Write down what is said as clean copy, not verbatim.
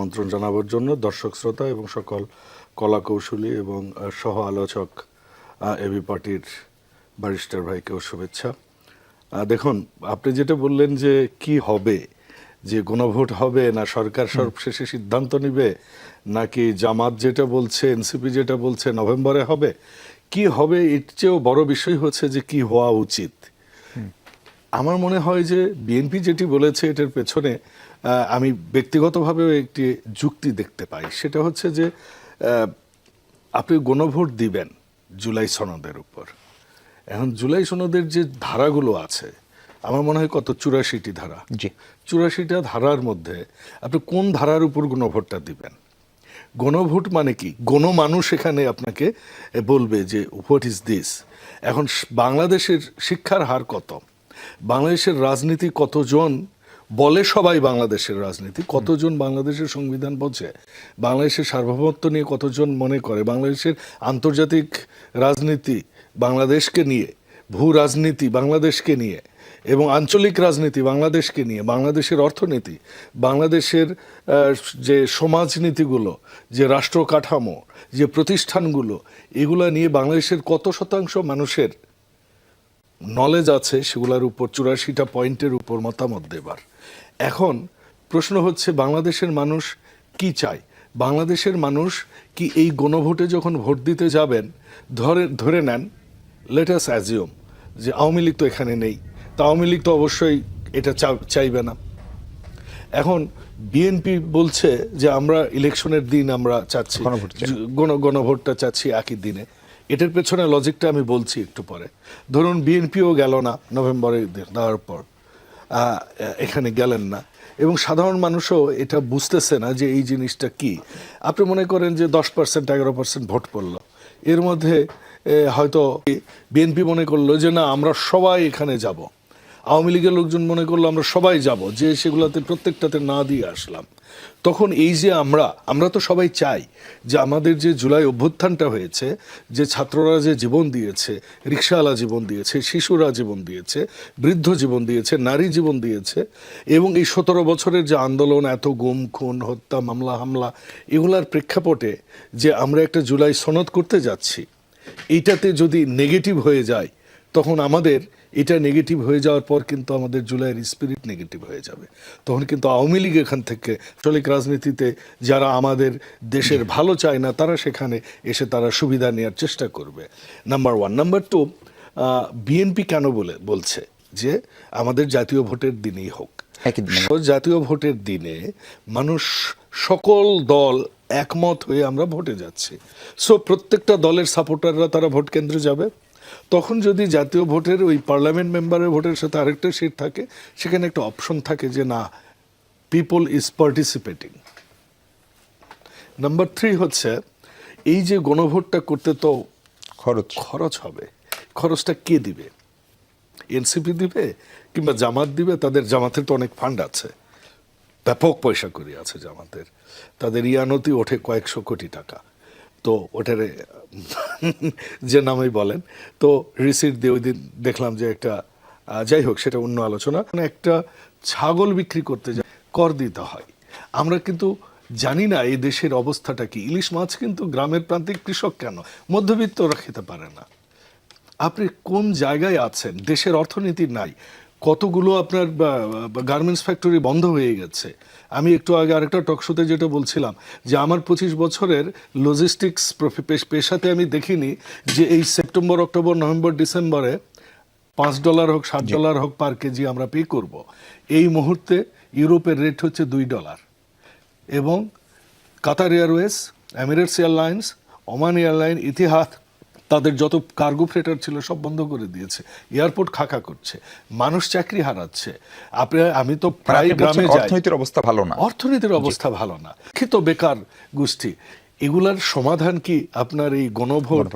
আমন্ত্রণ জানাবার জন্য দর্শক শ্রোতা এবং সকল কলা কৌশলী এবং সহ আলোচক এবি পার্টির ব্যারিস্টার ভাইকেও শুভেচ্ছা। দেখুন, আপনি যেটা বললেন যে কি হবে, যে গণভোট হবে না সরকার সর্বশেষে সিদ্ধান্ত নিবে, নাকি জামাত যেটা বলছে এনসিপি যেটা বলছে নভেম্বরে হবে, কি হবে এর চেয়েও বড় বিষয় হচ্ছে যে কি হওয়া উচিত। আমার মনে হয় যে বিএনপি যেটি বলেছে এটার পেছনে আমি ব্যক্তিগতভাবেও একটি যুক্তি দেখতে পাই। সেটা হচ্ছে যে আপনি গণভোট দিবেন জুলাই সনদের উপর। এখন জুলাই সনদের যে ধারাগুলো আছে আমার মনে হয় কত 84টি ধারা। 84টা ধারার মধ্যে আপনি কোন ধারার উপর গণভোটটা দিবেন? গণভোট মানে কি? গণমানুষ এখানে আপনাকে বলবে যে হোয়াট ইজ দিস। এখন বাংলাদেশের শিক্ষার হার কত, বাংলাদেশের রাজনীতি কতজন বলে, সবাই বাংলাদেশের রাজনীতি, কতজন বাংলাদেশের সংবিধান বোঝে, বাংলাদেশের সার্বভৌমত্ব নিয়ে কতজন মনে করে, বাংলাদেশের আন্তর্জাতিক রাজনীতি বাংলাদেশকে নিয়ে, ভূ রাজনীতি বাংলাদেশকে নিয়ে এবং আঞ্চলিক রাজনীতি বাংলাদেশকে নিয়ে, বাংলাদেশের অর্থনীতি, বাংলাদেশের যে সমাজনীতিগুলো, যে রাষ্ট্র কাঠামো, যে প্রতিষ্ঠানগুলো, এগুলো নিয়ে বাংলাদেশের কত শতাংশ মানুষের নলেজ আছে সেগুলোর উপর 84টা পয়েন্টের উপর মতামত দেবার। এখন প্রশ্ন হচ্ছে বাংলাদেশের মানুষ কি চায়? বাংলাদেশের মানুষ কি এই গণভোটে যখন ভোট দিতে যাবেন, ধরে নেন, লেট আস অ্যাজিউম যে আওয়ামী লীগ তো এখানে নেই, তা আওয়ামী লীগ তো অবশ্যই এটা চাইবে না। এখন বিএনপি বলছে যে আমরা ইলেকশনের দিন আমরা চাচ্ছি, গণভোটটা চাচ্ছি একই দিনে। এটার পেছনে লজিকটা আমি বলছি একটু পরে। ধরুন বিএনপিও গেল না নভেম্বরে দেওয়ার পর, এখানে গেলেন না, এবং সাধারণ মানুষও এটা বুঝতেছে না যে এই জিনিসটা কি। আপনি মনে করেন যে 10% 11% ভোট পড়ল, এর মধ্যে হয়তো বিএনপি মনে করলো যে না আমরা সবাই এখানে যাব, আওয়ামী লীগের লোকজন মনে করলো আমরা সবাই যাব, যে সেগুলোতে প্রত্যেকটাতে না দিয়ে আসলাম। তখন এই যে আমরা তো সবাই চাই যে আমাদের যে জুলাই অভ্যুত্থানটা হয়েছে, যে ছাত্ররা যে জীবন দিয়েছে, রিকশাওয়ালা জীবন দিয়েছে, শিশুরা জীবন দিয়েছে, বৃদ্ধ জীবন দিয়েছে, নারী জীবন দিয়েছে, এবং এই 17 বছরের যে আন্দোলন, এত গুম খুন হত্যা মামলা হামলা, এগুলার প্রেক্ষাপটে যে আমরা একটা জুলাই সনদ করতে যাচ্ছি, এইটাতে যদি নেগেটিভ হয়ে যায়, তখন আমাদের এটা নেগেটিভ হয়ে যাওয়ার পর কিন্তু আমাদের জুলাইয়ের স্পিরিট নেগেটিভ হয়ে যাবে। তখন কিন্তু আওয়ামী লীগ এখান থেকে আঞ্চলিক রাজনীতিতে যারা আমাদের দেশের ভালো চায় না, তারা সেখানে এসে তারা সুবিধা নেওয়ার চেষ্টা করবে। নাম্বার 1। নাম্বার 2, বিএনপি কেন বলছে যে আমাদের জাতীয় ভোটের দিনেই হোক। জাতীয় ভোটের দিনে মানুষ, সকল দল একমত হয়ে আমরা ভোটে যাচ্ছি, সো প্রত্যেকটা দলের সাপোর্টাররা তারা ভোট কেন্দ্রে যাবে। তখন যদি জাতীয় ভোটের ওই পার্লামেন্ট মেম্বারের ভোটের সাথে আরেকটা সিট থাকে, সেখানে একটা অপশন থাকে যে না, পিপল ইজ পার্টিসিপেটিং। নাম্বার 3 হচ্ছে এই যে গণভোটটা করতে তো খরচ হবে, খরচটা কে দিবে? এনসিপি দিবে কিংবা জামাত দিবে? তাদের জামাতের তো অনেক ফান্ড আছে, ব্যাপক পয়সা করি আছে জামাতের, তাদের ইয়ানতি ওঠে কয়েকশো কোটি টাকা। তো ওটারে যে নামেই বলেন, তো রিসিট দিয়ে ওই দিন দেখলাম যে একটা, যাই হোক সেটা অন্য আলোচনা, একটা ছাগল বিক্রি করতে কর দিতে হয়। আমরা কিন্তু জানি না এই দেশের অবস্থাটা কি। ইলিশ মাছ কিন্তু গ্রামের প্রান্তিক কৃষক কেন, মধ্যবিত্তরা খেতে পারে না। আপনি কোন জায়গায় আছেন? দেশের অর্থনীতি নাই। কতগুলো আপনার গার্মেন্টস ফ্যাক্টরি বন্ধ হয়ে গেছে। আমি একটু আগে আরেকটা টকশোতে যেটা বলছিলাম যে আমার 25 বছরের লজিস্টিক্স পেশাতে আমি দেখিনি যে এই সেপ্টেম্বর, অক্টোবর, নভেম্বর, ডিসেম্বরে $5 হোক, $7 হোক পার কেজি আমরা পে করব। এই মুহূর্তে ইউরোপের রেট হচ্ছে $2, এবং Qatar Airways, Emirates Airlines, Oman Airline, Etihad, তাদের যত কার্গো ফ্রেটার ছিল সব বন্ধ করে দিয়েছে। এয়ারপোর্ট খাকা করছে, মানুষ চাকরি হারাচ্ছে। আমি তো প্রায় গ্রামে যাই, অর্থনীতির অবস্থা ভালো না, শিক্ষিত বেকার গোষ্ঠী। এগুলার সমাধান কি আপনার এই গণভোট